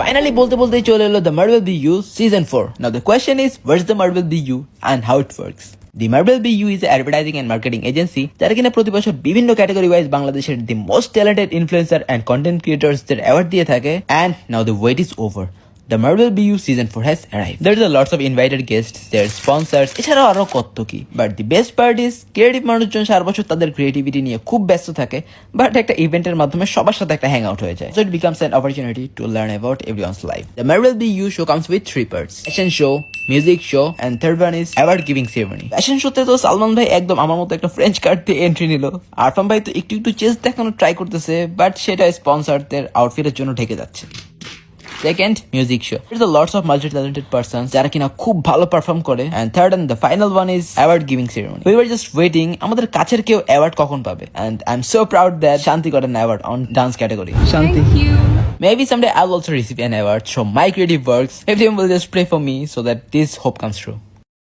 Finally বলতে বলতেই চলে এলো the marble BU season 4. Now the question is, what's the Marvel BU and how it works? The Marvel BU is an advertising and marketing agency যারা কিনা প্রতি বছর বিভিন্ন ক্যাটাগরি ওয়াইজ বাংলাদেশের the most talented influencer and content ক্রিয়েটরসদের award দিয়ে থাকে. And now the wait is over. The Marvel BU season 4 has arrived. There is a lots of invited guests, their sponsors, এছাড়াও আরো কত কি. But the best part is, creative মানুষজন সারা বছর তাদের ক্রিয়েটিভিটি নিয়ে খুব ব্যস্ত থাকে, বাট একটা ইভেন্টের মাধ্যমে সবার সাথে একটা হ্যাং আউট হয়ে যায়. So it becomes an opportunity to learn about everyone's life. The Marvel BU show comes with 3 parts: fashion show, music show, and third one is award giving ceremony. Fashion শোতে তো সালমান ভাই একদম আমার মতো একটা French card দিয়ে entry নিল. আরফান ভাই তো একটু একটু চেঞ্জ দেখানোর ট্রাই করতেছে, বাট সেটা স্পন্সরদের আউটফিটের জন্য ঢেকে যাচ্ছে. Second, music show. There's a lots of multi-talented persons যারা কিনা খুব ভালো পারফর্ম করে. And third and the final one is award giving ceremony. We were just waiting আমাদের কাছের কেউ অ্যাওয়ার্ড কখন পাবে. And I'm so proud that Shanti got an award on dance category. Shanti. Thank you. Maybe someday I'll also receive an award from my creative works. Everyone will just pray for me so that this hope comes true.